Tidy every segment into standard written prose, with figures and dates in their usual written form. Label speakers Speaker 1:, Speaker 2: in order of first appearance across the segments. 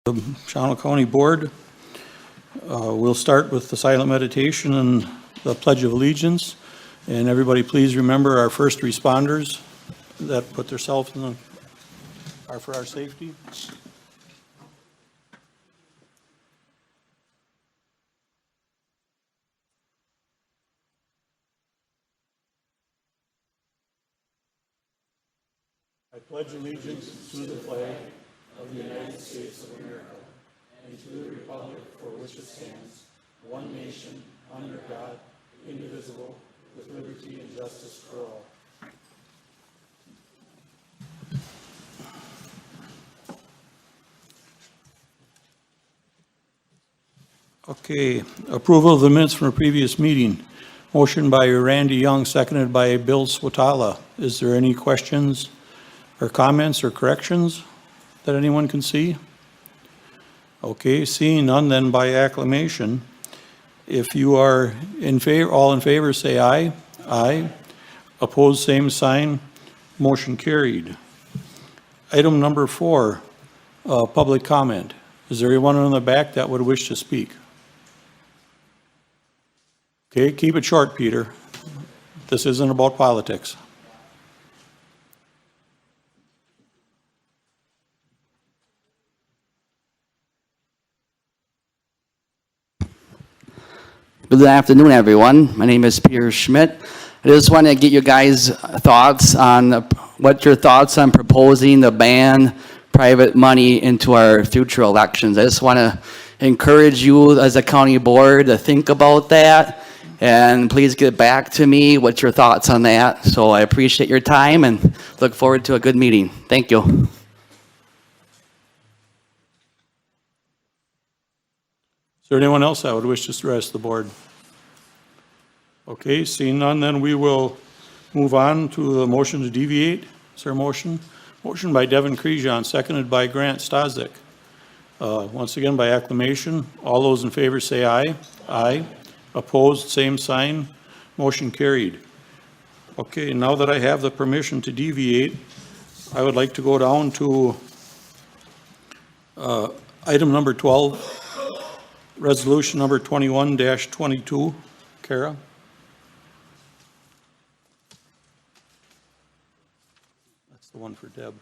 Speaker 1: The Shawano County Board. We'll start with the silent meditation and the Pledge of Allegiance. And everybody please remember our first responders that put themselves in are for our safety. I pledge allegiance to the flag of the United States of America and to the republic for which it stands, one nation, under God, indivisible, with liberty and justice for all. Okay, approval of the minutes from a previous meeting. Motion by Randy Young, seconded by Bill Swatala. Is there any questions or comments or corrections that anyone can see? Okay, seeing none, then by acclamation. If you are in favor, all in favor, say aye. Aye. Opposed, same sign. Motion carried. Item number 4, public comment. Is there anyone in the back that would wish to speak? Okay, keep it short, Peter. This isn't about politics.
Speaker 2: Good afternoon, everyone. My name is Peter Schmidt. I just want to get you guys' thoughts on what your thoughts on proposing to ban private money into our future elections. I just want to encourage you as a county board to think about that, and please get back to me what's your thoughts on that. So I appreciate your time and look forward to a good meeting. Thank you.
Speaker 1: Is there anyone else that would wish to address the board? Okay, seeing none, then we will move on to the motion to deviate. Is there a motion? Motion by Devin Crejon, seconded by Grant Stazek. Once again, by acclamation. All those in favor say aye. Aye. Opposed, same sign. Motion carried. Okay, now that I have the permission to deviate, I would like to go down to item number 12. Resolution number 21-22. Kara? That's the one for Deb.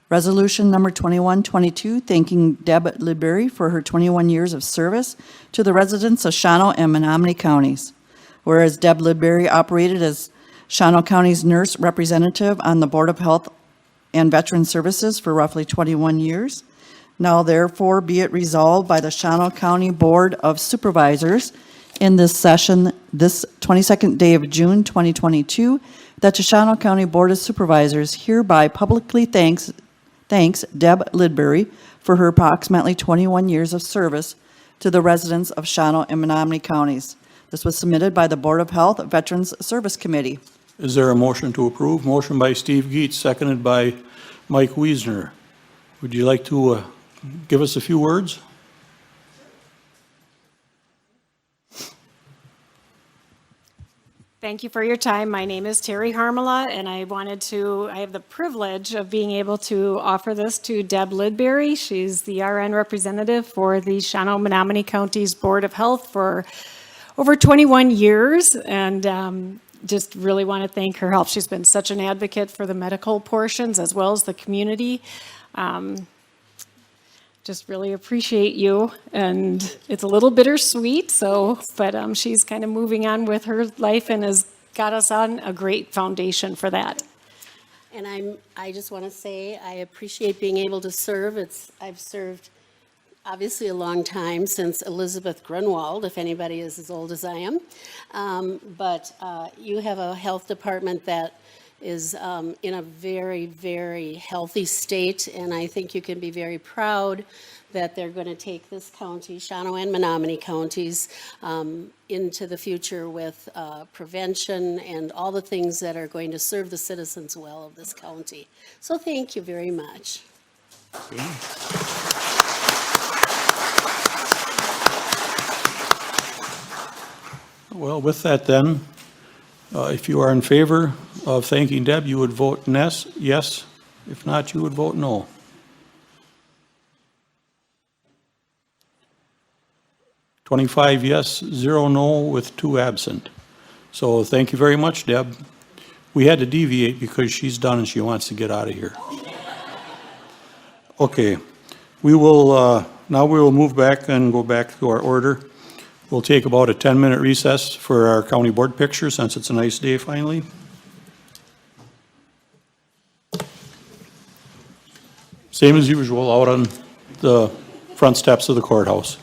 Speaker 3: Resolution number 2122, thanking Deb Lidbury for her 21 years of service to the residents of Shawano and Menominee counties. Whereas Deb Lidbury operated as Shawano County's nurse representative on the Board of Health and Veteran Services for roughly 21 years. Now therefore be it resolved by the Shawano County Board of Supervisors in this session, this 22nd day of June 2022, that the Shawano County Board of Supervisors hereby publicly thanks Deb Lidbury for her approximately 21 years of service to the residents of Shawano and Menominee counties. This was submitted by the Board of Health Veterans Service Committee.
Speaker 1: Is there a motion to approve? Motion by Steve Geetz, seconded by Mike Wiesner. Would you like to give us a few words?
Speaker 4: Thank you for your time. My name is Terry Harmala, and I have the privilege of being able to offer this to Deb Lidbury. She's the RN representative for the Shawano Menominee County's Board of Health for over 21 years, and just really want to thank her help. She's been such an advocate for the medical portions as well as the community. Just really appreciate you, and it's a little bittersweet, but she's kind of moving on with her life and has got us on a great foundation for that.
Speaker 5: And I just want to say I appreciate being able to serve. I've served obviously a long time, since Elizabeth Grunwald, if anybody is as old as I am. But you have a health department that is in a very, very healthy state, and I think you can be very proud that they're going to take this county, Shawano and Menominee counties, into the future with prevention and all the things that are going to serve the citizens well of this county. So thank you very much.
Speaker 1: Well, with that then, if you are in favor of thanking Deb, you would vote yes. If not, you would vote no. 25 yes, 0 no, with 2 absent. So thank you very much, Deb. We had to deviate because she's done and she wants to get out of here. Okay, we will, now we will move back and go back to our order. We'll take about a 10-minute recess for our county board picture since it's a nice day finally. Same as usual out on the front steps of the courthouse.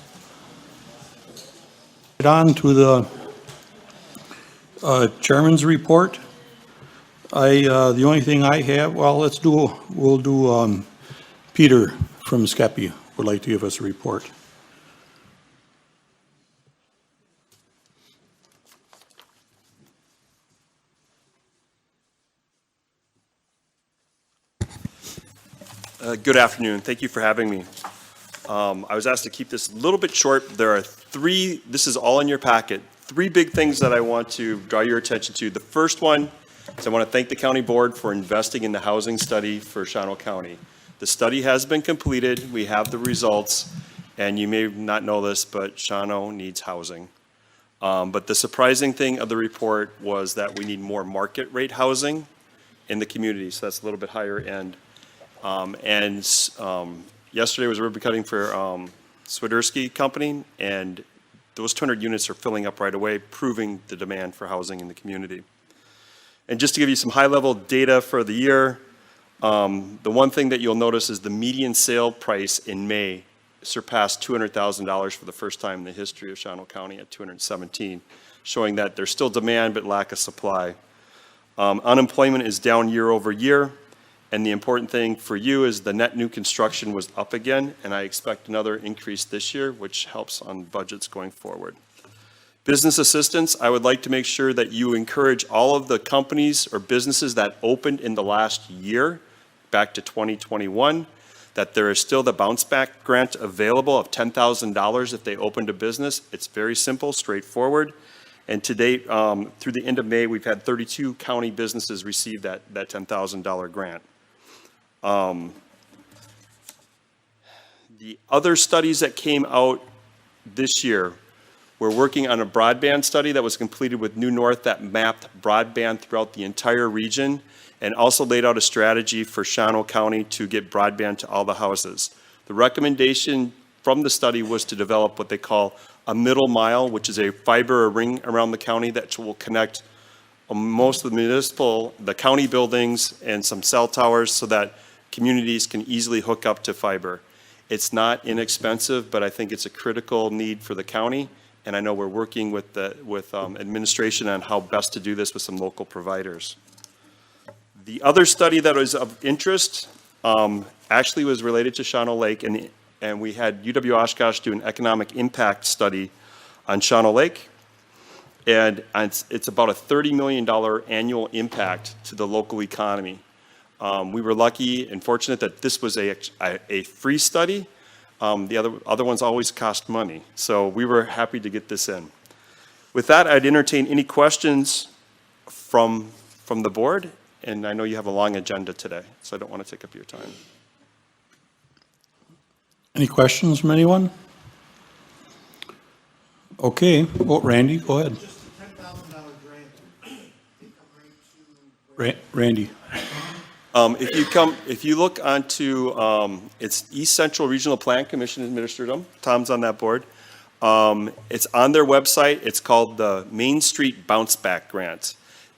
Speaker 1: Get on to the chairman's report. The only thing I have, well, we'll do Peter from Skepi would like to give us a report.
Speaker 6: Good afternoon. Thank you for having me. I was asked to keep this a little bit short. There are this is all in your packet, 3 big things that I want to draw your attention to. The first one is I want to thank the county board for investing in the housing study for Shawano County. The study has been completed. We have the results, and you may not know this, but Shawano needs housing. But the surprising thing of the report was that we need more market rate housing in the community, so that's a little bit higher end. Yesterday was ribbon cutting for Swiderski Company, and those 200 units are filling up right away, proving the demand for housing in the community. And just to give you some high-level data for the year, the one thing that you'll notice is the median sale price in May surpassed $200,000 for the first time in the history of Shawano County at $217,000, showing that there's still demand but lack of supply. Unemployment is down year over year. And the important thing for you is the net new construction was up again, and I expect another increase this year, which helps on budgets going forward. Business assistance, I would like to make sure that you encourage all of the companies or businesses that opened in the last year, back to 2021, that there is still the bounce back grant available of $10,000 if they opened a business. It's very simple, straightforward. And to date, through the end of May, we've had 32 county businesses receive that $10,000 grant. The other studies that came out this year, we're working on a broadband study that was completed with New North that mapped broadband throughout the entire region and also laid out a strategy for Shawano County to get broadband to all the houses. The recommendation from the study was to develop what they call a middle mile, which is a fiber ring around the county that will connect most of the county buildings and some cell towers so that communities can easily hook up to fiber. It's not inexpensive, but I think it's a critical need for the county, and I know we're working with administration on how best to do this with some local providers. The other study that was of interest actually was related to Shawano Lake, and we had UW-Oshkosh do an economic impact study on Shawano Lake, and it's about a $30 million annual impact to the local economy. We were lucky and fortunate that this was a free study. The other ones always cost money. So we were happy to get this in. With that, I'd entertain any questions from the board. And I know you have a long agenda today, so I don't want to take up your time.
Speaker 1: Any questions from anyone? Okay, well, Randy, go ahead.
Speaker 7: Just a $10,000 grant.
Speaker 1: Randy.
Speaker 6: If you look onto, it's East Central Regional Plan Commission administered them. Tom's on that board. It's on their website. It's called the Main Street Bounce Back Grant.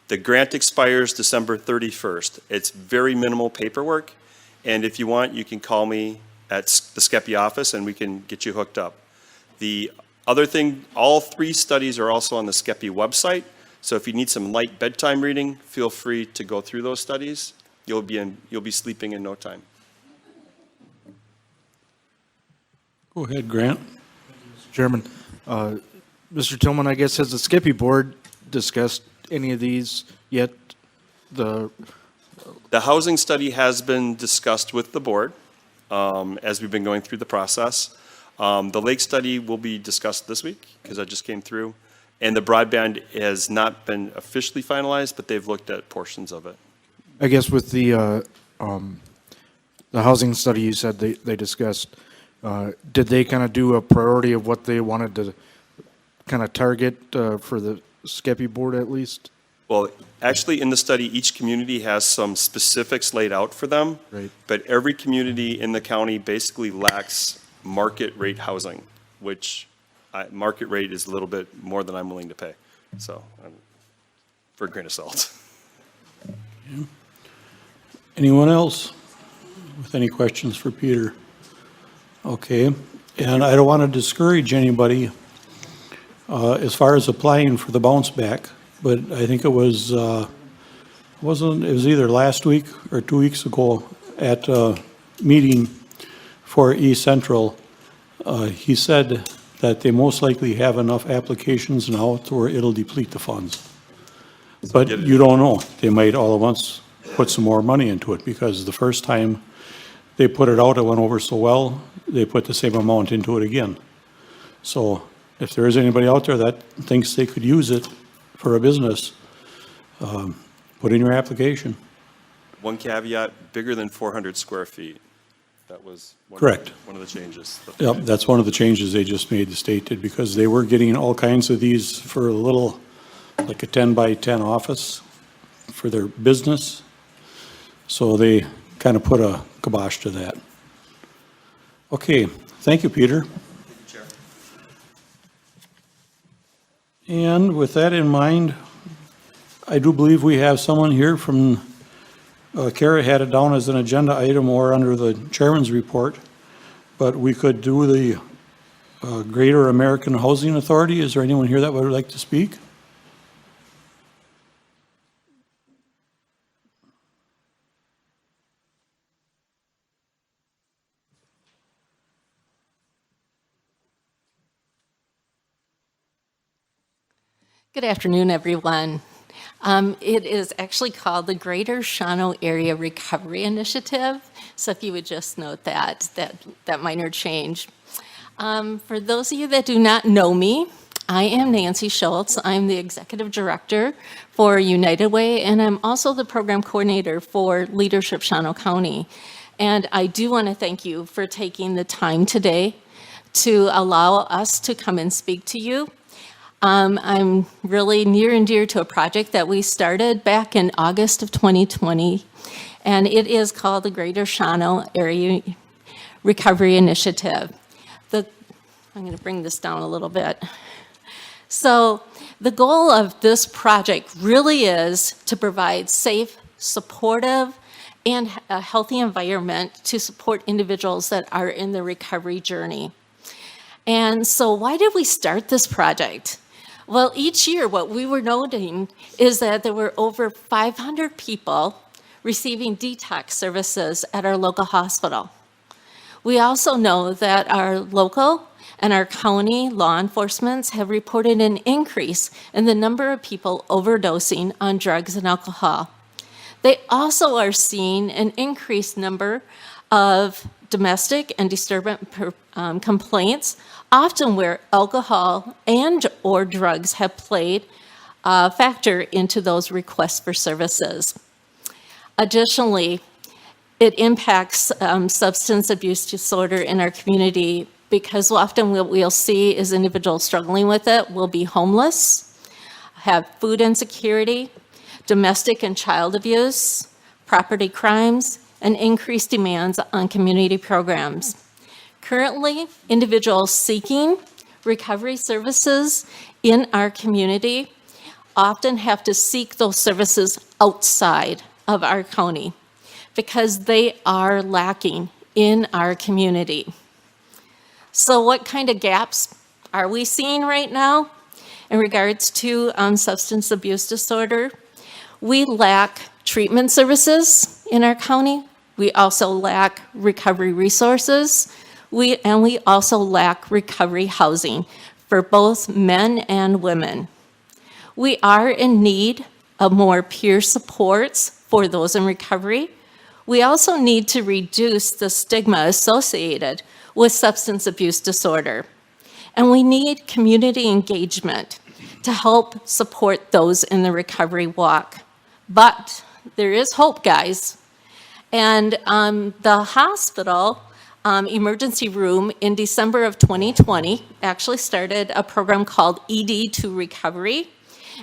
Speaker 6: The grant expires December 31st. It's very minimal paperwork. And if you want, you can call me at the Skepi office and we can get you hooked up. The other thing, all 3 studies are also on the Skepi website. So if you need some light bedtime reading, feel free to go through those studies. You'll be sleeping in no time.
Speaker 1: Go ahead, Grant.
Speaker 7: Chairman, Mr. Tillman, I guess, has the Skepi board discussed any of these yet?
Speaker 6: The housing study has been discussed with the board as we've been going through the process. The lake study will be discussed this week because that just came through. And the broadband has not been officially finalized, but they've looked at portions of it.
Speaker 7: I guess with the housing study you said they discussed, did they kind of do a priority of what they wanted to kind of target for the SCEPI board at least?
Speaker 6: Well, actually, in the study, each community has some specifics laid out for them.
Speaker 7: Right.
Speaker 6: But every community in the county basically lacks market rate housing, which market rate is a little bit more than I'm willing to pay. So, for a grain of salt.
Speaker 1: Anyone else with any questions for Peter? Okay, and I don't want to discourage anybody as far as applying for the bounce back, but I think it was, it was either last week or 2 weeks ago at a meeting for East Central. He said that they most likely have enough applications now to where it'll deplete the funds. But you don't know. They might all at once put some more money into it, because the first time they put it out, it went over so well, they put the same amount into it again. So if there is anybody out there that thinks they could use it for a business, put in your application.
Speaker 6: One caveat, bigger than 400 square feet. That was
Speaker 1: Correct.
Speaker 6: One of the changes.
Speaker 1: Yep, that's one of the changes they just made, the state did, because they were getting all kinds of these for a little, like a 10 by 10 office for their business. So they kind of put a kibosh to that. Okay, thank you, Peter. And with that in mind, I do believe we have someone here from, Kara had it down as an agenda item or under the chairman's report, but we could do the Greater American Housing Authority. Is there anyone here that would like to speak?
Speaker 8: Good afternoon, everyone. It is actually called the Greater Shawano Area Recovery Initiative. So if you would just note that minor change. For those of you that do not know me, I am Nancy Schultz. I'm the Executive Director for United Way, and I'm also the Program Coordinator for Leadership Shawano County. And I do want to thank you for taking the time today to allow us to come and speak to you. I'm really near and dear to a project that we started back in August of 2020, and it is called the Greater Shawano Area Recovery Initiative. I'm going to bring this down a little bit. So the goal of this project really is to provide safe, supportive, and a healthy environment to support individuals that are in the recovery journey. And so why did we start this project? Well, each year what we were noting is that there were over 500 people receiving detox services at our local hospital. We also know that our local and our county law enforcement have reported an increase in the number of people overdosing on drugs and alcohol. They also are seeing an increased number of domestic and disturbance complaints, often where alcohol and or drugs have played a factor into those requests for services. Additionally, it impacts substance abuse disorder in our community, because often what we'll see is individuals struggling with it will be homeless, have food insecurity, domestic and child abuse, property crimes, and increased demands on community programs. Currently, individuals seeking recovery services in our community often have to seek those services outside of our county because they are lacking in our community. So what kind of gaps are we seeing right now in regards to substance abuse disorder? We lack treatment services in our county. We also lack recovery resources. We also lack recovery housing for both men and women. We are in need of more peer supports for those in recovery. We also need to reduce the stigma associated with substance abuse disorder. And we need community engagement to help support those in the recovery walk. But there is hope, guys. And the hospital emergency room in December of 2020, actually started a program called ED to Recovery.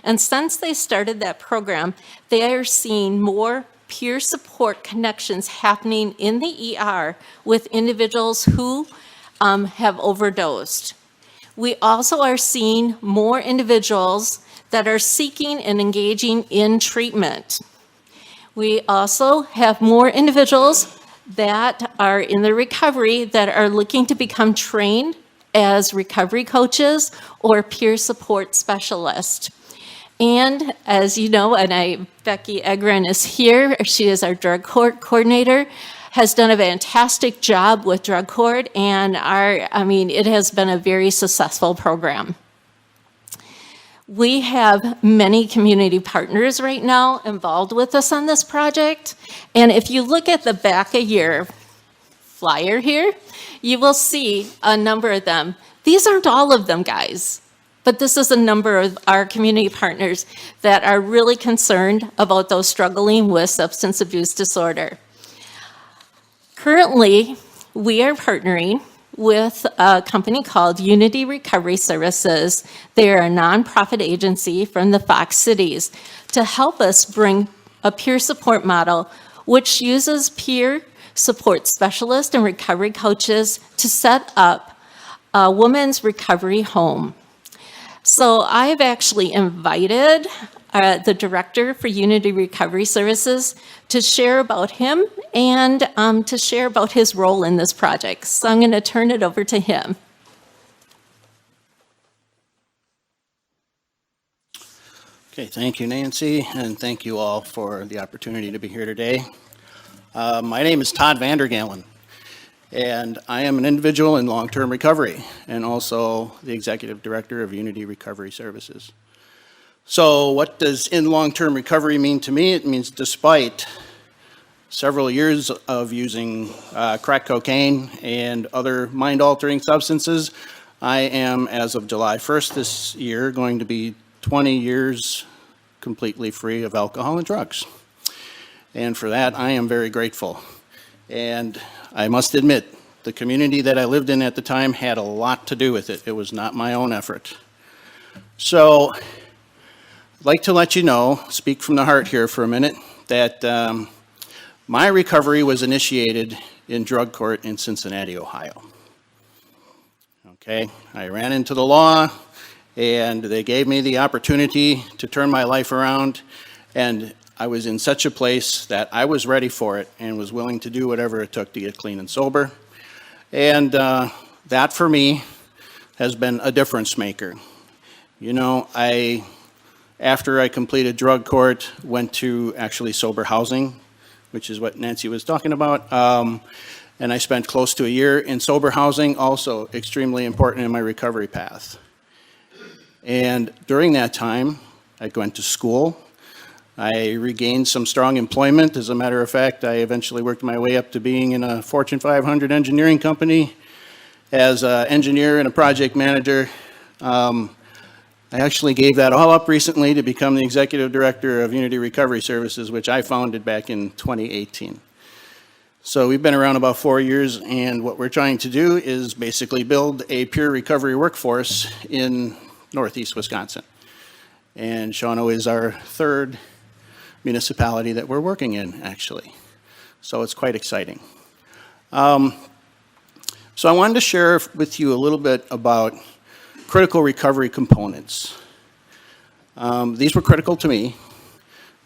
Speaker 8: And since they started that program, they are seeing more peer support connections happening in the ER with individuals who have overdosed. We also are seeing more individuals that are seeking and engaging in treatment. We also have more individuals that are in the recovery that are looking to become trained as recovery coaches or peer support specialists. And as you know, Becky Egren is here, she is our drug court coordinator, has done a fantastic job with drug court, and it has been a very successful program. We have many community partners right now involved with us on this project. And if you look at the back of your flyer here, you will see a number of them. These aren't all of them, guys, but this is a number of our community partners that are really concerned about those struggling with substance abuse disorder. Currently, we are partnering with a company called Unity Recovery Services. They are a nonprofit agency from the Fox Cities to help us bring a peer support model which uses peer support specialists and recovery coaches to set up a women's recovery home. So I've actually invited the director for Unity Recovery Services to share about him and to share about his role in this project. So I'm going to turn it over to him.
Speaker 9: Okay, thank you, Nancy, and thank you all for the opportunity to be here today. My name is Todd Vandergalen, and I am an individual in long-term recovery and also the executive director of Unity Recovery Services. So what does in long-term recovery mean to me? It means despite several years of using crack cocaine and other mind-altering substances, I am, as of July 1st this year, going to be 20 years completely free of alcohol and drugs. And for that, I am very grateful. And I must admit, the community that I lived in at the time had a lot to do with it. It was not my own effort. So I'd like to let you know, speak from the heart here for a minute, that my recovery was initiated in drug court in Cincinnati, Ohio. Okay, I ran into the law, and they gave me the opportunity to turn my life around, and I was in such a place that I was ready for it and was willing to do whatever it took to get clean and sober. And that, for me, has been a difference maker. You know, after I completed drug court, went to actually sober housing, which is what Nancy was talking about. And I spent close to a year in sober housing, also extremely important in my recovery path. And during that time, I went to school. I regained some strong employment. As a matter of fact, I eventually worked my way up to being in a Fortune 500 engineering company as an engineer and a project manager. I actually gave that all up recently to become the executive director of Unity Recovery Services, which I founded back in 2018. So we've been around about 4 years, and what we're trying to do is basically build a peer recovery workforce in Northeast Wisconsin. And Shawano is our third municipality that we're working in, actually. So it's quite exciting. So I wanted to share with you a little bit about critical recovery components. These were critical to me,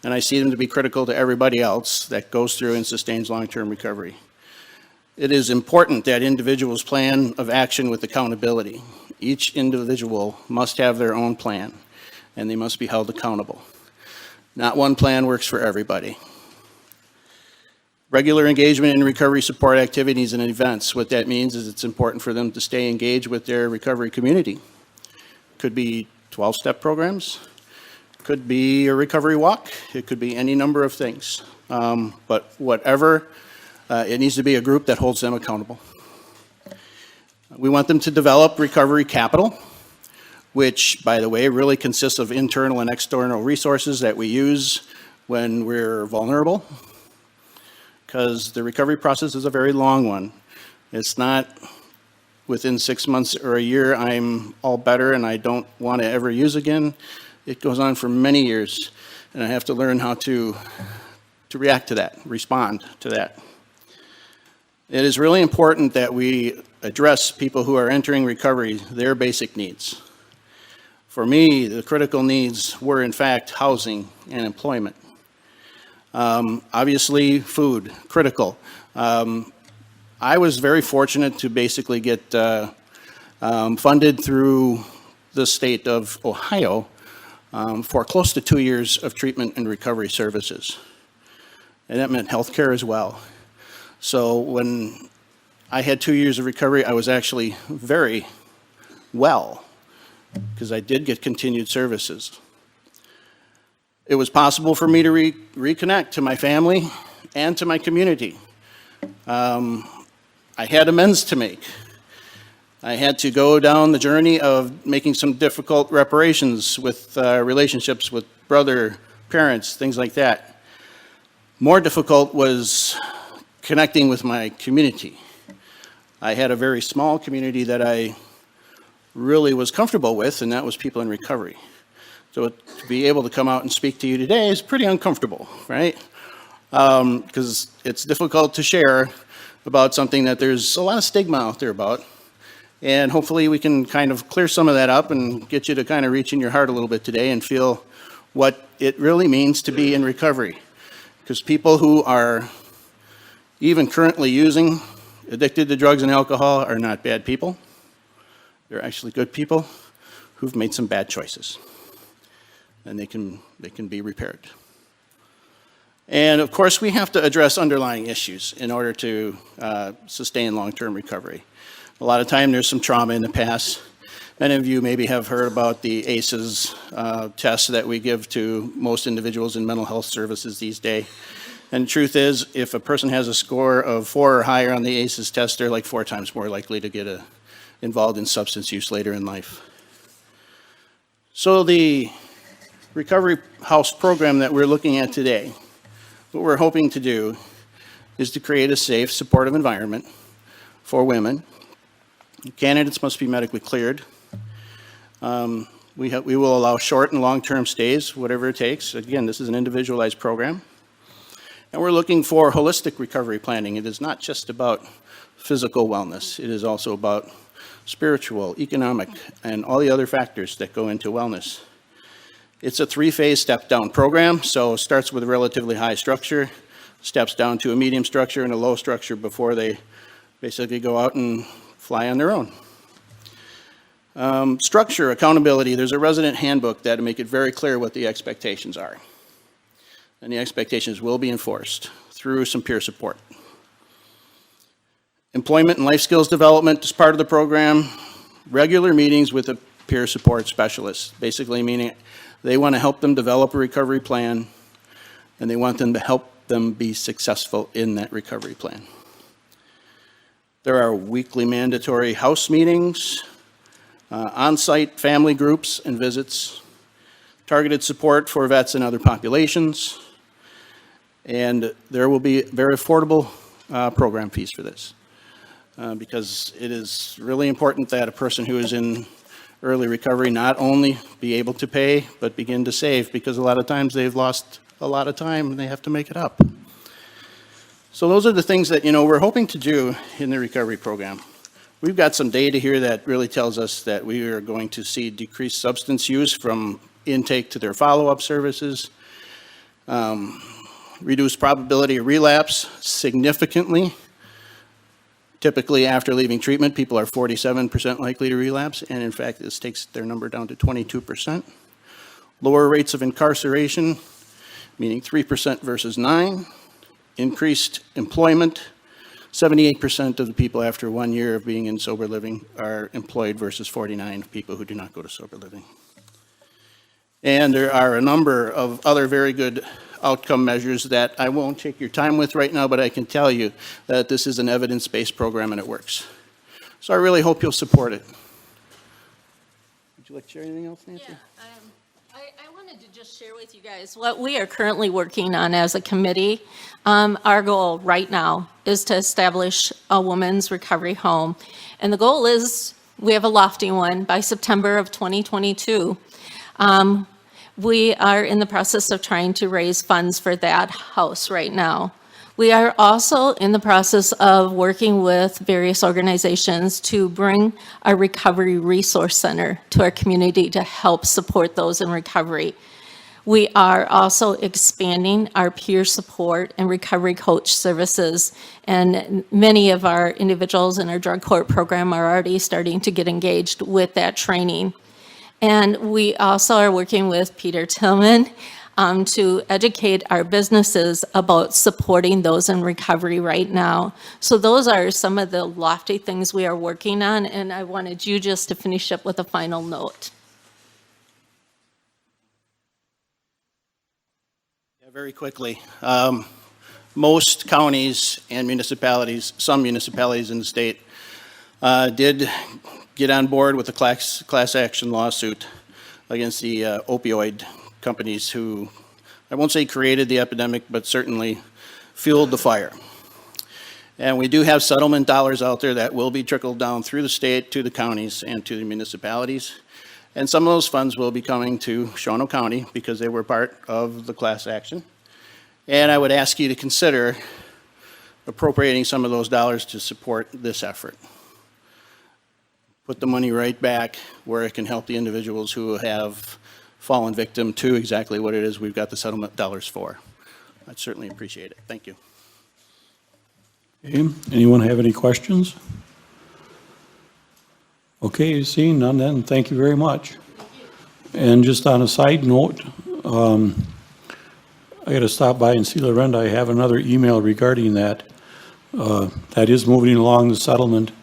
Speaker 9: and I see them to be critical to everybody else that goes through and sustains long-term recovery. It is important that individuals plan of action with accountability. Each individual must have their own plan, and they must be held accountable. Not one plan works for everybody. Regular engagement in recovery support activities and events. What that means is it's important for them to stay engaged with their recovery community. Could be 12-step programs, could be a recovery walk, it could be any number of things. But whatever, it needs to be a group that holds them accountable. We want them to develop recovery capital, which, by the way, really consists of internal and external resources that we use when we're vulnerable, because the recovery process is a very long one. It's not within 6 months or a year, I'm all better and I don't want to ever use again. It goes on for many years, and I have to learn how to react to that, respond to that. It is really important that we address people who are entering recovery, their basic needs. For me, the critical needs were in fact housing and employment. Obviously, food, critical. I was very fortunate to basically get funded through the state of Ohio for close to 2 years of treatment and recovery services. And that meant health care as well. So when I had 2 years of recovery, I was actually very well, because I did get continued services. It was possible for me to reconnect to my family and to my community. I had amends to make. I had to go down the journey of making some difficult reparations with relationships with brother, parents, things like that. More difficult was connecting with my community. I had a very small community that I really was comfortable with, and that was people in recovery. So to be able to come out and speak to you today is pretty uncomfortable, right? Because it's difficult to share about something that there's a lot of stigma out there about. And hopefully we can kind of clear some of that up and get you to kind of reach in your heart a little bit today and feel what it really means to be in recovery. Because people who are even currently using, addicted to drugs and alcohol, are not bad people. They're actually good people who've made some bad choices. And they can be repaired. And of course, we have to address underlying issues in order to sustain long-term recovery. A lot of time there's some trauma in the past. Many of you maybe have heard about the ACEs test that we give to most individuals in mental health services these days. And the truth is, if a person has a score of 4 or higher on the ACEs test, they're like 4 times more likely to get involved in substance use later in life. So the Recovery House program that we're looking at today, what we're hoping to do is to create a safe, supportive environment for women. Candidates must be medically cleared. We will allow short and long-term stays, whatever it takes. Again, this is an individualized program. And we're looking for holistic recovery planning. It is not just about physical wellness. It is also about spiritual, economic, and all the other factors that go into wellness. It's a 3-phase step-down program, so it starts with a relatively high structure, steps down to a medium structure and a low structure before they basically go out and fly on their own. Structure, accountability, there's a resident handbook that will make it very clear what the expectations are. And the expectations will be enforced through some peer support. Employment and life skills development is part of the program. Regular meetings with a peer support specialist, basically meaning they want to help them develop a recovery plan, and they want them to help them be successful in that recovery plan. There are weekly mandatory house meetings, on-site family groups and visits, targeted support for vets and other populations, and there will be very affordable program fees for this. Because it is really important that a person who is in early recovery not only be able to pay, but begin to save, because a lot of times they've lost a lot of time and they have to make it up. So those are the things that, we're hoping to do in the recovery program. We've got some data here that really tells us that we are going to see decreased substance use from intake to their follow-up services, reduced probability of relapse significantly. Typically, after leaving treatment, people are 47% likely to relapse, and in fact, this takes their number down to 22%. Lower rates of incarceration, meaning 3% versus 9%. Increased employment, 78% of the people after 1 year of being in sober living are employed versus 49% people who do not go to sober living. And there are a number of other very good outcome measures that I won't take your time with right now, but I can tell you that this is an evidence-based program and it works. So I really hope you'll support it. Would you like to share anything else, Nancy?
Speaker 8: Yeah, I wanted to just just share with you guys what we are currently working on as a committee. Our goal right now is to establish a women's recovery home. And the goal is, we have a lofty one, by September of 2022. We are in the process of trying to raise funds for that house right now. We are also in the process of working with various organizations to bring a recovery resource center to our community to help support those in recovery. We are also expanding our peer support and recovery coach services, and many of our individuals in our drug court program are already starting to get engaged with that training. And we also are working with Peter Tillman to educate our businesses about supporting those in recovery right now. So those are some of the lofty things we are working on, and I wanted you just to finish up with a final note.
Speaker 9: Yeah, very quickly. Most counties and municipalities, some municipalities in the state, did get on board with the class action lawsuit against the opioid companies who, I won't say created the epidemic, but certainly fueled the fire. And we do have settlement dollars out there that will be trickled down through the state to the counties and to the municipalities. And some of those funds will be coming to Shawano County because they were part of the class action. And I would ask you to consider appropriating some of those dollars to support this effort. Put the money right back where it can help the individuals who have fallen victim to exactly what it is we've got the settlement dollars for. I'd certainly appreciate it. Thank you.
Speaker 1: Okay, anyone have any questions? Okay, seeing none then, thank you very much. And just on a side note, I got to stop by and see Lorenda. I have another email regarding that. That is moving along the settlement.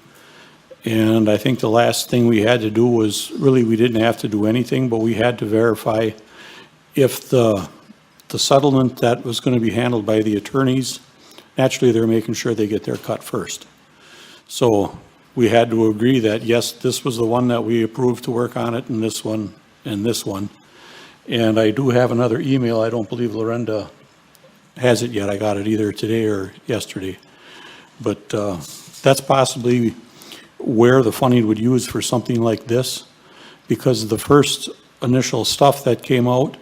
Speaker 1: And I think the last thing we had to do was, really, we didn't have to do anything, but we had to verify if the settlement that was going to be handled by the attorneys, naturally, they're making sure they get their cut first. So we had to agree that, yes, this was the one that we approved to work on it, and this one, and this one. And I do have another email. I don't believe Lorenda has it yet. I got it either today or yesterday. But that's possibly where the funding would use for something like this, because the first initial stuff that came out,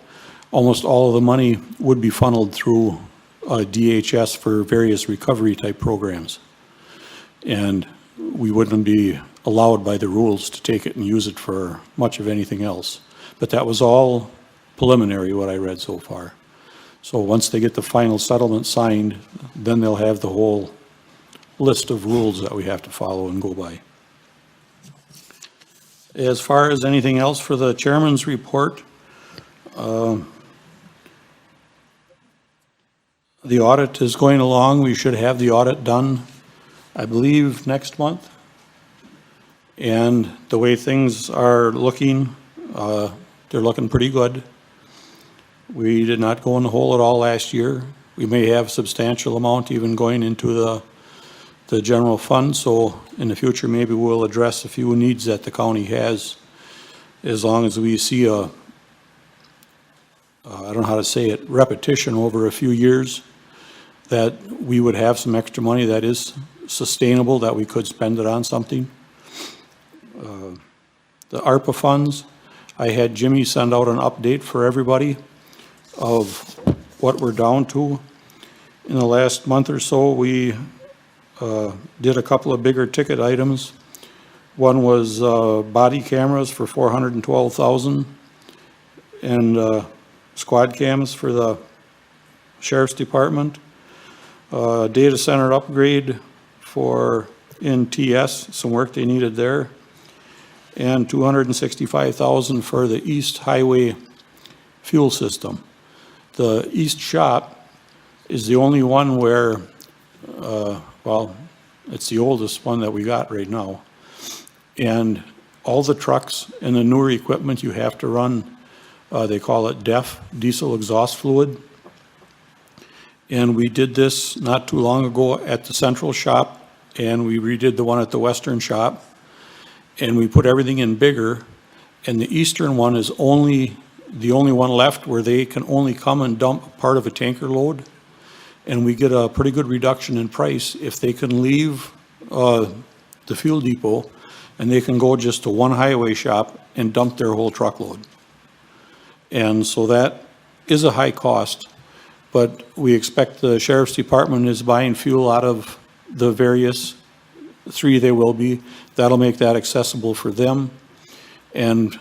Speaker 1: almost all of the money would be funneled through DHS for various recovery type programs. And we wouldn't be allowed by the rules to take it and use it for much of anything else. But that was all preliminary, what I read so far. So once they get the final settlement signed, then they'll have the whole list of rules that we have to follow and go by. As far as anything else for the chairman's report, the audit is going along. We should have the audit done, I believe, next month. And the way things are looking, they're looking pretty good. We did not go in the hole at all last year. We may have substantial amount even going into the general fund, so in the future maybe we'll address a few needs that the county has, as long as we see a, I don't know how to say it, repetition over a few years, that we would have some extra money that is sustainable, that we could spend it on something. The ARPA funds, I had Jimmy send out an update for everybody of what we're down to. In the last month or so, we did a couple of bigger ticket items. One was body cameras for $412,000 and squad cams for the sheriff's department. Data center upgrade for in TS, some work they needed there, and $265,000 for the East Highway fuel system. The East shop is the only one where, well, it's the oldest one that we got right now. And all the trucks and the newer equipment you have to run, they call it DEF, diesel exhaust fluid. And we did this not too long ago at the central shop, and we redid the one at the western shop. And we put everything in bigger, and the eastern one is only the only one left where they can only come and dump part of a tanker load. And we get a pretty good reduction in price if they can leave the fuel depot and they can go just to one highway shop and dump their whole truckload. And so that is a high cost, but we expect the sheriff's department is buying fuel out of the various 3 they will be. That'll make that accessible for them. And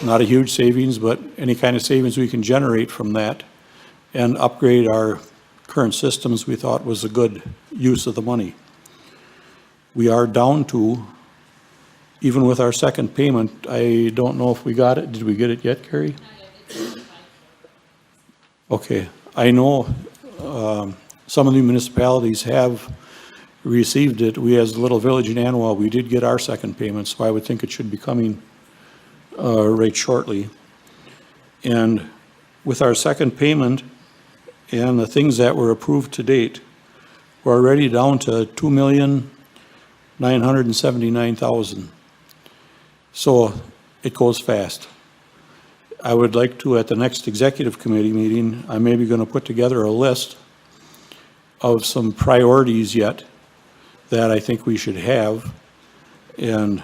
Speaker 1: not a huge savings, but any kind of savings we can generate from that and upgrade our current systems, we thought was a good use of the money. We are down to, even with our second payment, I don't know if we got it. Did we get it yet, Carrie? Okay, I know some of the municipalities have received it. We, as Little Village in Anwa, we did get our second payment, so I would think it should be coming right shortly. And with our second payment and the things that were approved to date, we're already down to $2,979,000. So it goes fast. I would like to, at the next executive committee meeting, I'm maybe going to put together a list of some priorities yet that I think we should have. And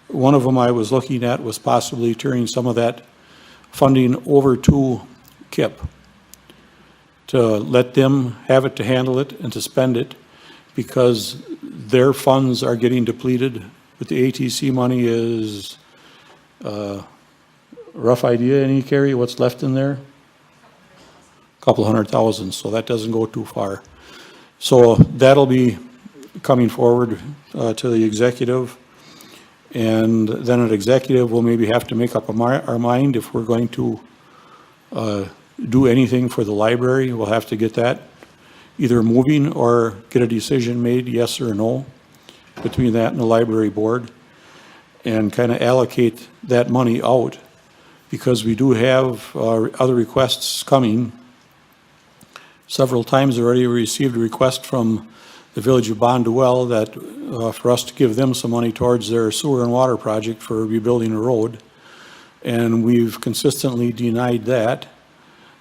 Speaker 1: one of them I was looking at was possibly turning some of that funding over to KIP, to let them have it to handle it and to spend it, because their funds are getting depleted. With the ATC money is, rough idea, any, Carrie, what's left in there? A couple $100,000, so that doesn't go too far. So that'll be coming forward to the executive. And then an executive will maybe have to make up our mind if we're going to do anything for the library. We'll have to get that either moving or get a decision made, yes or no, between that and the library board, and kind of allocate that money out, because we do have other requests coming. Several times already we received a request from the village of Bonduel that for us to give them some money towards their sewer and water project for rebuilding a road, and we've consistently denied that.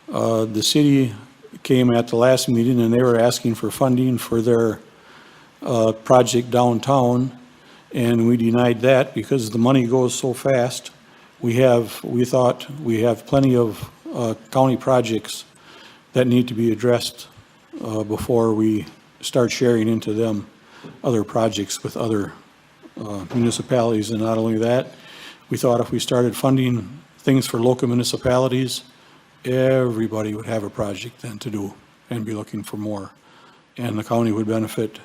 Speaker 1: The city came at the last meeting and they were asking for funding for their project downtown, and we denied that because the money goes so fast. We thought we have plenty of county projects that need to be addressed before we start sharing into them other projects with other municipalities. And not only that, we thought if we started funding things for local municipalities, everybody would have a project then to do and be looking for more. And the county would benefit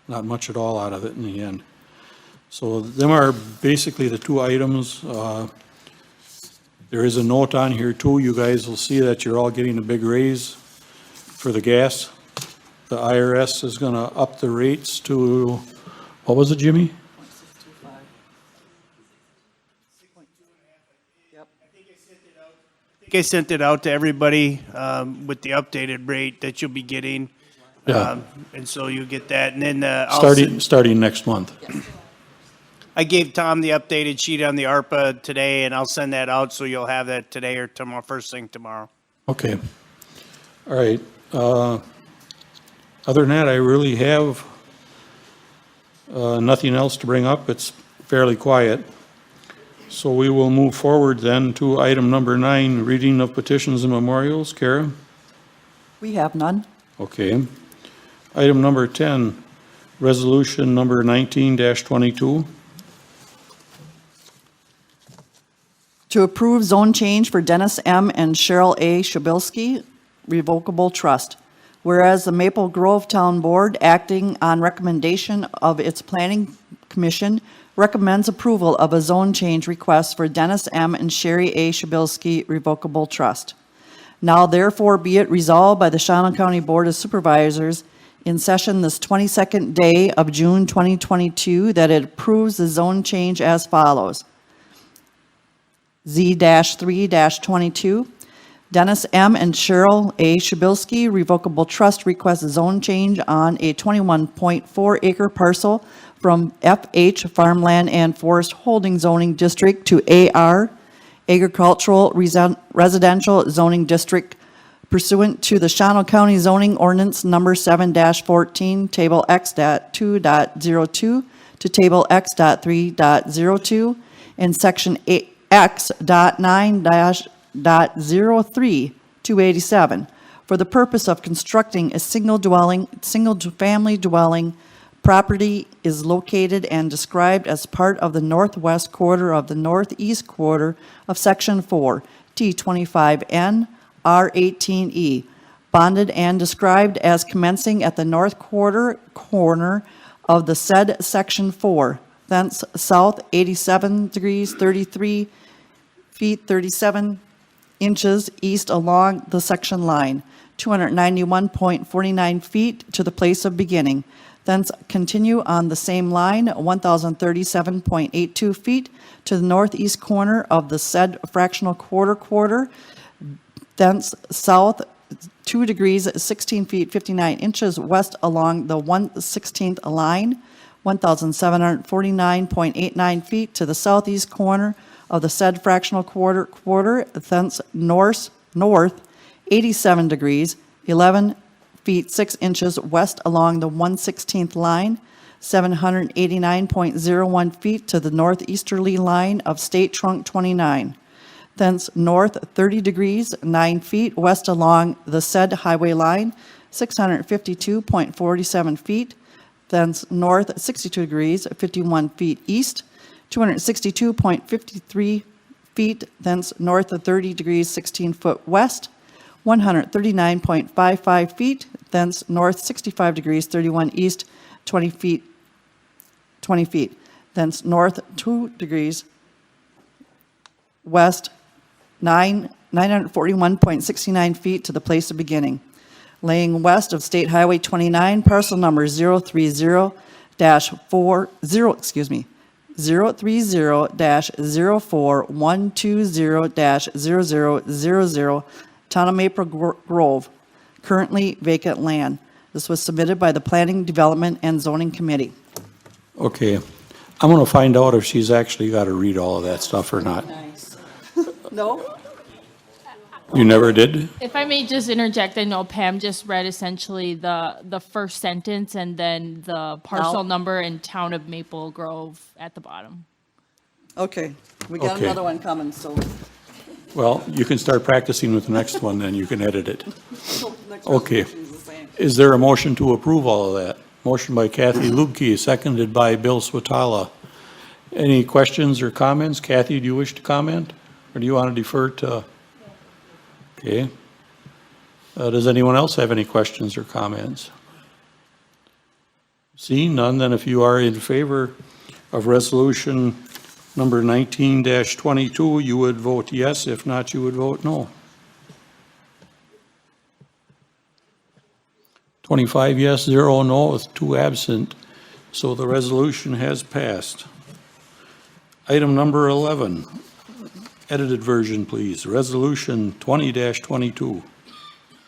Speaker 1: not much at all out of it in the end. So them are basically the two items. There is a note on here too. You guys will see that you're all getting a big raise for the gas. The IRS is going to up the rates to, what was it, Jimmy?
Speaker 10: I think I sent it out to everybody with the updated rate that you'll be getting.
Speaker 1: Yeah.
Speaker 10: And so you get that. And then I'll
Speaker 1: Starting next month.
Speaker 10: I gave Tom the updated sheet on the ARPA today, and I'll send that out, so you'll have that today or tomorrow, first thing tomorrow.
Speaker 1: Okay. All right. Other than that, I really have nothing else to bring up. It's fairly quiet. So we will move forward then to item number 9, reading of petitions and memorials. Kara?
Speaker 3: We have none.
Speaker 1: Okay. Item number 10, resolution number 19-22.
Speaker 3: To approve zone change for Dennis M. and Cheryl A. Shabilsky, revocable trust. Whereas the Maple Grove Town Board, acting on recommendation of its Planning Commission, recommends approval of a zone change request for Dennis M. and Sherry A. Shabilsky revocable trust. Now therefore be it resolved by the Shawano County Board of Supervisors in session this 22nd day of June 2022 that it approves the zone change as follows. Z-3-22, Dennis M. and Cheryl A. Shabilsky revocable trust requests a zone change on a 21.4 acre parcel from FH Farmland and Forest Holding Zoning District to AR, agricultural residential zoning district pursuant to the Shawano County zoning ordinance number 7-14, table X.2.02 to table X.3.02, and section X.9-.03, 287, for the purpose of constructing a single-family dwelling. Property is located and described as part of the northwest quarter of the northeast quarter of Section 4, T25N, R18E, bonded and described as commencing at the north corner of the said Section 4, thence south 87 degrees 33 feet 37 inches east along the section line, 291.49 feet to the place of beginning. Thence continue on the same line, 1,037.82 feet to the northeast corner of the said fractional quarter, thence south 2 degrees 16 feet 59 inches west along the 1/16th line, 1,749.89 feet to the southeast corner of the said fractional quarter, thence north 87 degrees 11 feet 6 inches west along the 1/16th line, 789.01 feet to the northeasterly line of State Trunk 29. Thence north 30 degrees 9 feet west along the said highway line, 652.47 feet. Thence north 62 degrees 51 feet east, 262.53 feet. Thence north of 30 degrees 16 foot west, 139.55 feet, thence north 65 degrees 31 east, 20 feet, thence north 2 degrees west, 941.69 feet to the place of beginning. Laying west of State Highway 29, parcel number 030-4-030-04120-0000, Town of Maple Grove, currently vacant land. This was submitted by the Planning, Development, and Zoning Committee.
Speaker 1: Okay. I'm going to find out if she's actually got to read all of that stuff or not.
Speaker 3: Nice. No?
Speaker 1: You never did?
Speaker 11: If I may just interject, I know Pam just read essentially the first sentence and then the parcel number and Town of Maple Grove at the bottom.
Speaker 3: Okay, we got
Speaker 1: Okay.
Speaker 3: another one coming, so.
Speaker 1: Well, you can start practicing with the next one, then you can edit it.
Speaker 3: next
Speaker 1: Okay.
Speaker 3: resolution is the same.
Speaker 1: Is there a motion to approve all of that? Motion by Kathy Lubke, seconded by Bill Swatala. Any questions or comments? Kathy, do you wish to comment? Or do you want to defer to? Okay. Does anyone else have any questions or comments? Seeing none, then if you are in favor of resolution number 19-22, you would vote yes. If not, you would vote no. 25 yes, 0 no, with 2 absent. So the resolution has passed. Item number 11, edited version, please. Resolution 20-22.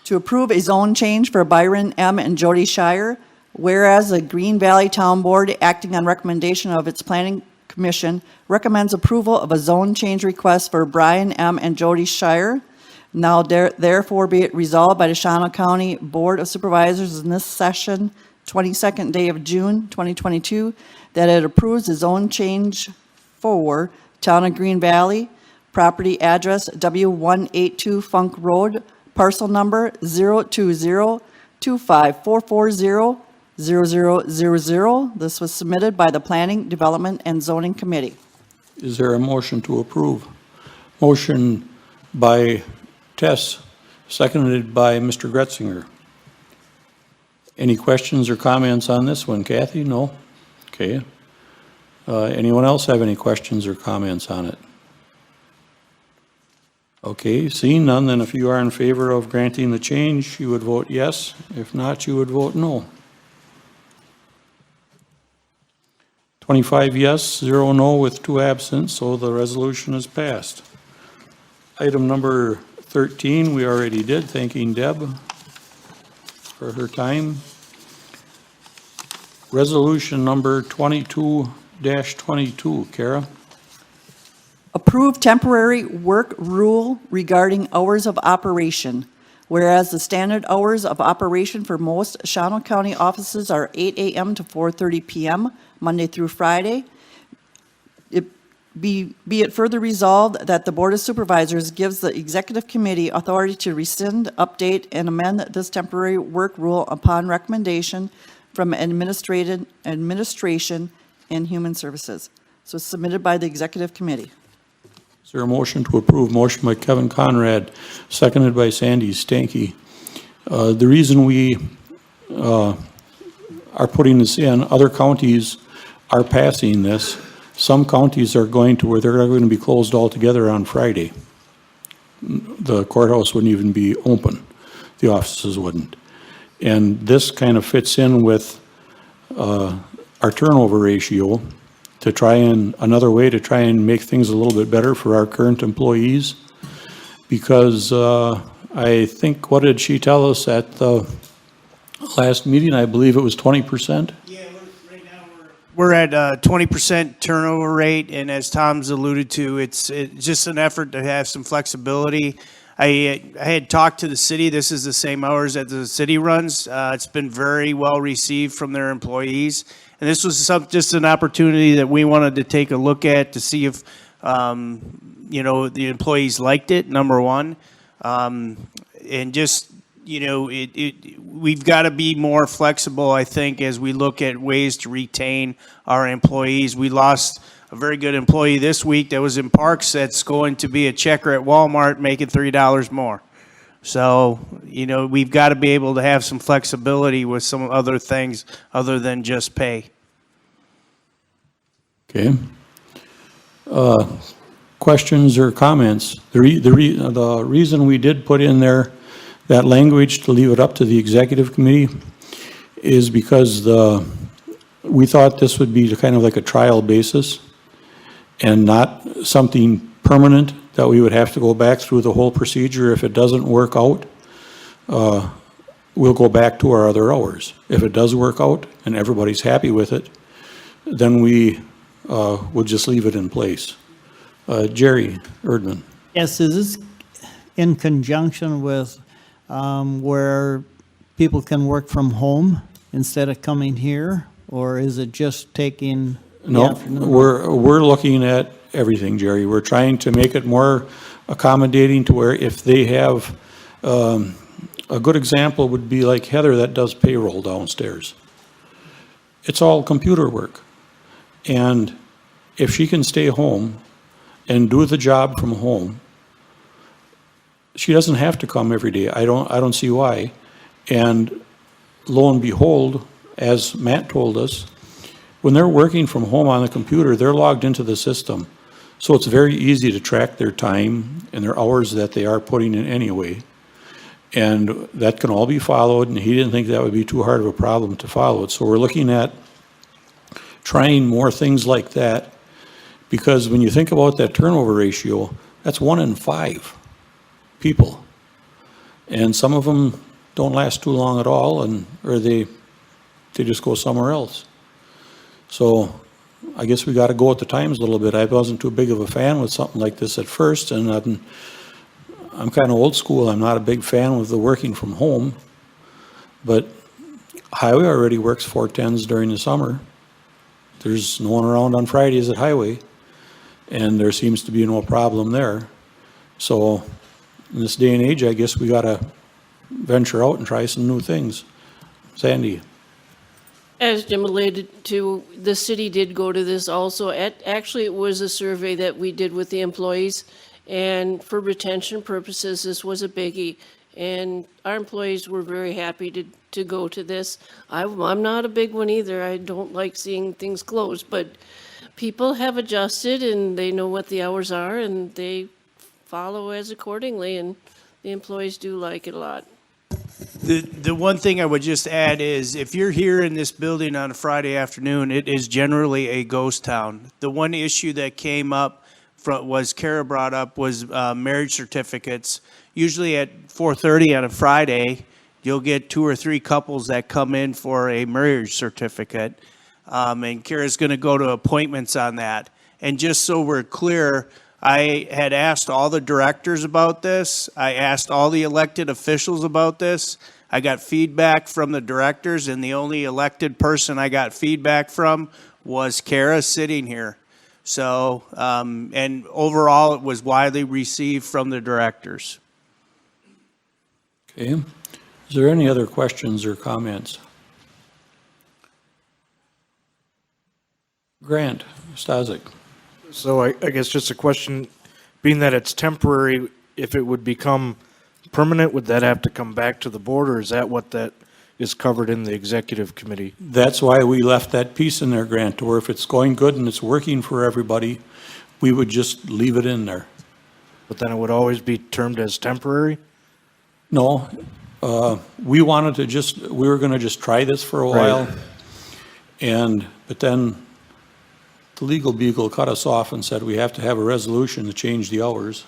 Speaker 3: To approve a zone change for Byron M. and Jody Shire, whereas the Green Valley Town Board, acting on recommendation of its Planning Commission, recommends approval of a zone change request for Brian M. and Jody Shire. Now therefore be it resolved by the Shawano County Board of Supervisors in this session, 22nd day of June, 2022, that it approves the zone change for Town of Green Valley, property address W182 Funk Road, parcel number 020-25440-0000. This was submitted by the Planning, Development, and Zoning Committee.
Speaker 1: Is there a motion to approve? Motion by Tess, seconded by Mr. Gretzinger. Any questions or comments on this one? Kathy, no? Okay. Anyone else have any questions or comments on it? Okay, seeing none, then if you are in favor of granting the change, you would vote yes. If not, you would vote no. 25 yes, 0 no, with 2 absent, so the resolution is passed. Item number 13, we already did, thanking Deb for her time. Resolution number 22-22, Kara?
Speaker 3: Approve temporary work rule regarding hours of operation. Whereas the standard hours of operation for most Shawano County offices are 8 a.m. to 4:30 p.m., Monday through Friday. Be it further resolved that the Board of Supervisors gives the Executive Committee authority to rescind, update, and amend this temporary work rule upon recommendation from Administration and Human Services. So it's submitted by the Executive Committee.
Speaker 1: Is there a motion to approve? Motion by Kevin Conrad, seconded by Sandy Stanky. The reason we are putting this in, other counties are passing this. Some counties are going to where they're going to be closed altogether on Friday. The courthouse wouldn't even be open. The offices wouldn't. And this kind of fits in with our turnover ratio to try and, another way to try and make things a little bit better for our current employees. Because I think, what did she tell us at the last meeting? I believe it was 20%?
Speaker 10: We're at 20% turnover rate, and as Tom's alluded to, it's just an effort to have some flexibility. I had talked to the city. This is the same hours that the city runs. It's been very well received from their employees, and this was just an opportunity that we wanted to take a look at to see if the employees liked it. Number one, and just. We've got to be more flexible, I think, as we look at ways to retain our employees. We lost a very good employee this week that was in Parks that's going to be a checker at Walmart making $3 more. So, we've got to be able to have some flexibility with some other things other than just pay.
Speaker 1: Okay. Questions or comments? The reason we did put in there that language to leave it up to the Executive Committee is because we thought this would be kind of like a trial basis and not something permanent that we would have to go back through the whole procedure. If it doesn't work out, we'll go back to our other hours. If it does work out and everybody's happy with it, then we would just leave it in place. Jerry Erdman.
Speaker 12: Yes, is this in conjunction with where people can work from home instead of coming here, or is it just taking the
Speaker 1: No,
Speaker 12: afternoon?
Speaker 1: we're looking at everything, Jerry. We're trying to make it more accommodating to where if they have, a good example would be like Heather that does payroll downstairs. It's all computer work. And if she can stay home and do the job from home, she doesn't have to come every day. I don't see why. And lo and behold, as Matt told us, when they're working from home on the computer, they're logged into the system. So it's very easy to track their time and their hours that they are putting in anyway. And that can all be followed, and he didn't think that would be too hard of a problem to follow it. So we're looking at trying more things like that, because when you think about that turnover ratio, that's 1 in 5 people. And some of them don't last too long at all, or they just go somewhere else. So I guess we got to go with the times a little bit. I wasn't too big of a fan with something like this at first, and I'm kind of old school. I'm not a big fan with the working from home, but Highway already works 410s during the summer. There's no one around on Fridays at Highway, and there seems to be no problem there. So in this day and age, I guess we got to venture out and try some new things. Sandy?
Speaker 13: As Jim alluded to, the city did go to this also. Actually, it was a survey that we did with the employees, and for retention purposes, this was a biggie. And our employees were very happy to go to this. I'm not a big one either. I don't like seeing things closed, but people have adjusted and they know what the hours are and they follow as accordingly, and the employees do like it a lot.
Speaker 10: The one thing I would just add is if you're here in this building on a Friday afternoon, it is generally a ghost town. The one issue that came up Kara brought up was marriage certificates. Usually at 4:30 on a Friday, you'll get 2 or 3 couples that come in for a marriage certificate. And Kara's going to go to appointments on that. And just so we're clear, I had asked all the directors about this. I asked all the elected officials about this. I got feedback from the directors, and the only elected person I got feedback from was Kara sitting here. So, and overall, it was widely received from the directors.
Speaker 1: Okay. Is there any other questions or comments? Grant Stazik.
Speaker 7: So I guess just a question, being that it's temporary, if it would become permanent, would that have to come back to the board, or is that what that is covered in the executive committee?
Speaker 1: That's why we left that piece in there, Grant, where if it's going good and it's working for everybody, we would just leave it in there.
Speaker 7: But then it would always be termed as temporary?
Speaker 1: No, we wanted to just, we were gonna just try this for a while. But then the legal beagle cut us off and said we have to have a resolution to change the hours.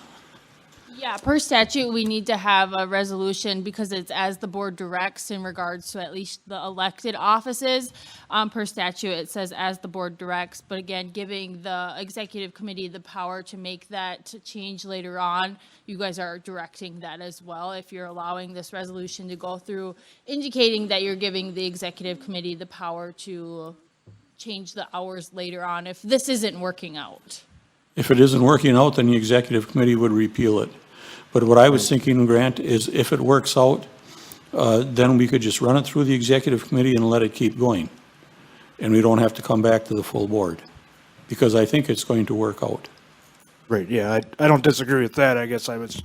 Speaker 11: Yeah, per statute, we need to have a resolution because it's as the board directs in regards to at least the elected offices. Per statute, it says as the board directs, but again, giving the executive committee the power to make that change later on. You guys are directing that as well. If you're allowing this resolution to go through, indicating that you're giving the executive committee the power to change the hours later on if this isn't working out.
Speaker 1: If it isn't working out, then the executive committee would repeal it. But what I was thinking, Grant, is if it works out, then we could just run it through the executive committee and let it keep going. And we don't have to come back to the full board, because I think it's going to work out.
Speaker 7: Right, yeah, I don't disagree with that. I guess I was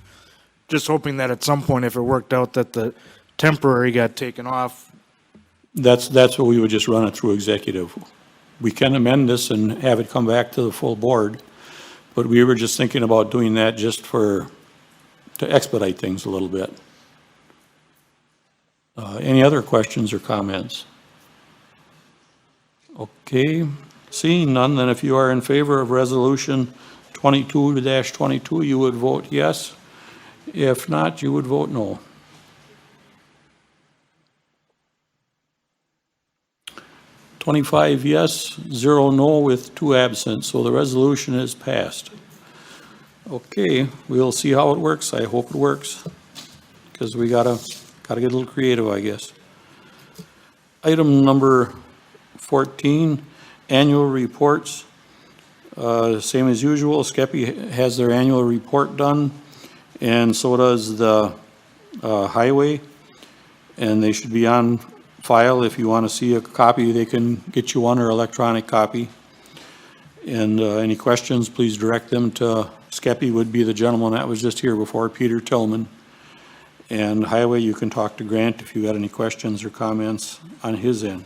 Speaker 7: just hoping that at some point, if it worked out, that the temporary got taken off.
Speaker 1: That's what we would just run it through executive. We can amend this and have it come back to the full board, but we were just thinking about doing that just to expedite things a little bit. Any other questions or comments? Okay, seeing none, then if you are in favor of resolution 22-22, you would vote yes. If not, you would vote no. $25 yes, 0 no, with 2 absent, so the resolution is passed. Okay, we'll see how it works. I hope it works, because we gotta get a little creative, I guess. Item number 14, annual reports. Same as usual, Skeppy has their annual report done, and so does the highway, and they should be on file. If you want to see a copy, they can get you one, or electronic copy. And any questions, please direct them to Skeppy, would be the gentleman that was just here before, Peter Tillman. And highway, you can talk to Grant if you got any questions or comments on his end.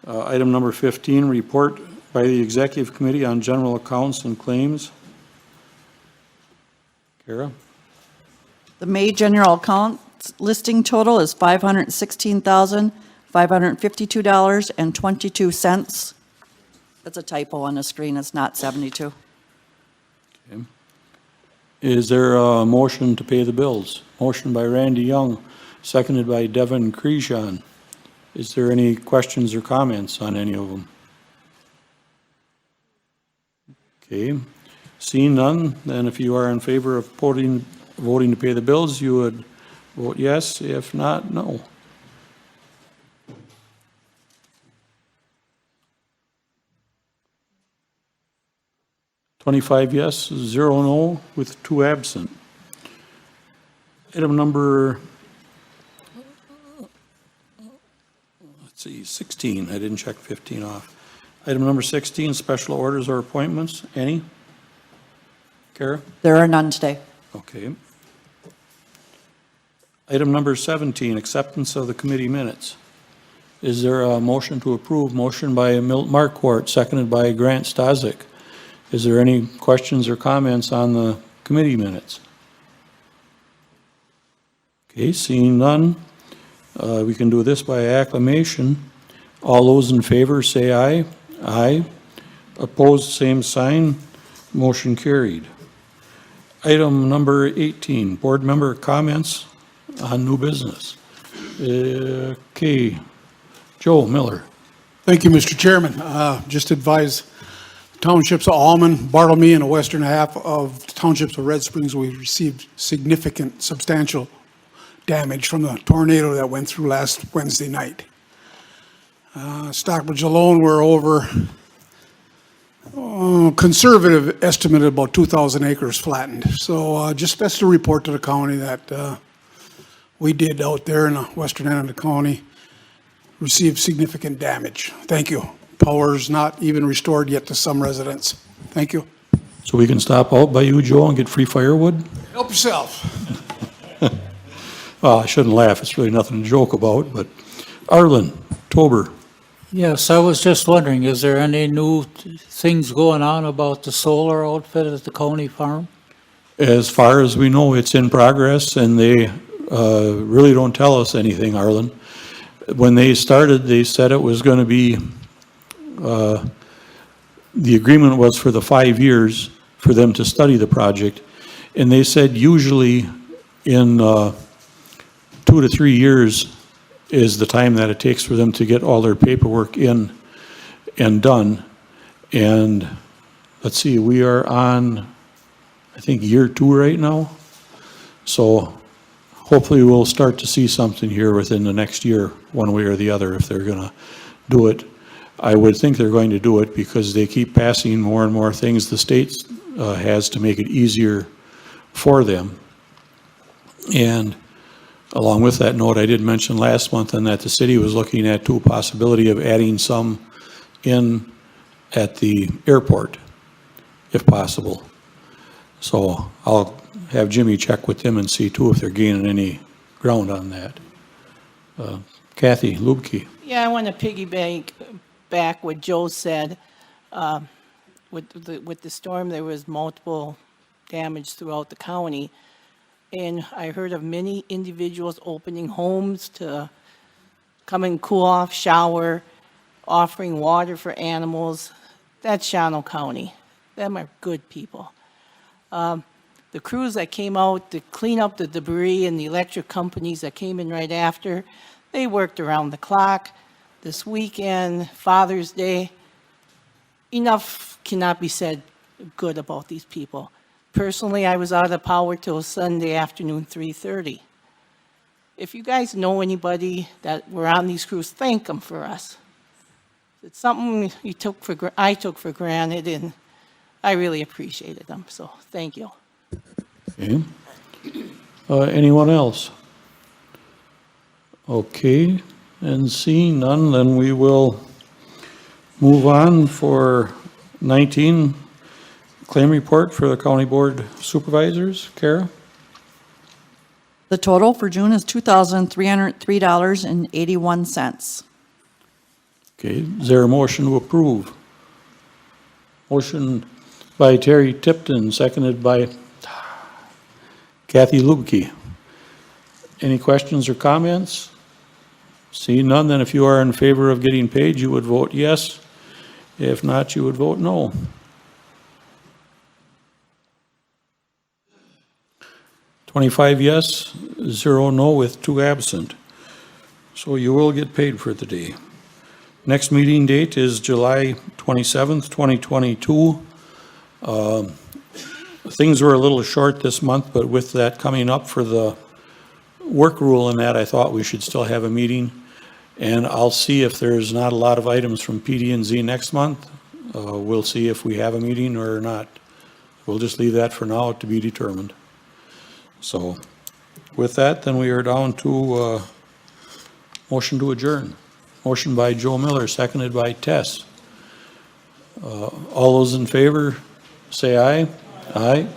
Speaker 1: Item number 15, report by the Executive Committee on General Accounts and Claims. Kara?
Speaker 3: The May general account listing total is $516,552.22. That's a typo on the screen, it's not 72.
Speaker 1: Okay. Is there a motion to pay the bills? Motion by Randy Young, seconded by Devin Crejon. Is there any questions or comments on any of them? Okay, seeing none, then if you are in favor of voting to pay the bills, you would vote yes. If not, no. $25 yes, 0 no, with 2 absent. Item number, let's see, 16. I didn't check 15 off. Item number 16, special orders or appointments. Any? Kara?
Speaker 3: There are none today.
Speaker 1: Okay. Item number 17, acceptance of the committee minutes. Is there a motion to approve? Motion by Milt Marquardt, seconded by Grant Stazik. Is there any questions or comments on the committee minutes? Okay, seeing none, we can do this by acclamation. All those in favor say aye. Aye. Opposed, same sign. Motion carried. Item number 18, board member comments on new business. Okay, Joe Miller.
Speaker 14: Thank you, Mr. Chairman. Just advise townships of Almond, Bartlemy, and the western half of townships of Red Springs, we received significant, substantial damage from the tornado that went through last Wednesday night. Stockbridge alone, we're over, conservative estimate of about 2,000 acres flattened. So just that's the report to the county that we did out there in the western end of the county, received significant damage. Thank you. Power's not even restored yet to some residents. Thank you.
Speaker 1: So we can stop out by you, Joe, and get free firewood?
Speaker 14: Help yourself.
Speaker 1: Well, I shouldn't laugh, it's really nothing to joke about, but Arlen, Tober.
Speaker 15: Yes, I was just wondering, is there any new things going on about the solar outfit at the county farm?
Speaker 1: As far as we know, it's in progress, and they really don't tell us anything, Arlen. When they started, they said it was going to be, the agreement was for the 5 years for them to study the project, and they said usually in 2 to 3 years is the time that it takes for them to get all their paperwork in and done. And let's see, we are on, I think, year 2 right now. So hopefully we'll start to see something here within the next year, one way or the other, if they're gonna do it. I would think they're going to do it because they keep passing more and more things the state has to make it easier for them. And along with that note, I did mention last month and that the city was looking at the possibility of adding some in at the airport, if possible. So I'll have Jimmy check with them and see too if they're gaining any ground on that. Kathy Lubke.
Speaker 16: Yeah, I want to piggyback back what Joe said. With the storm, there was multiple damage throughout the county. And I heard of many individuals opening homes to come and cool off, shower, offering water for animals. That's Shawano County. Them are good people. The crews that came out to clean up the debris and the electric companies that came in right after, they worked around the clock. This weekend, Father's Day, enough cannot be said good about these people. Personally, I was out of power till Sunday afternoon, 3:30. If you guys know anybody that were on these crews, thank them for us. It's something I took for granted, and I really appreciated them, so thank you.
Speaker 1: Okay. Anyone else? Okay, and seeing none, then we will move on for 19, claim report for the County Board Supervisors. Kara?
Speaker 3: The total for June is $2,303.81.
Speaker 1: Okay, is there a motion to approve? Motion by Terry Tipton, seconded by Kathy Lubke. Any questions or comments? Seeing none, then if you are in favor of getting paid, you would vote yes. If not, you would vote no. $25 yes, 0 no, with 2 absent. So you will get paid for the day. Next meeting date is July 27th, 2022. Things were a little short this month, but with that coming up for the work rule and that, I thought we should still have a meeting. And I'll see if there's not a lot of items from PD&Z next month. We'll see if we have a meeting or not. We'll just leave that for now to be determined. So with that, then we are down to motion to adjourn. Motion by Joe Miller, seconded by Tess. All those in favor, say aye. Aye.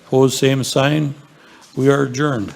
Speaker 1: Opposed, same sign. We are adjourned.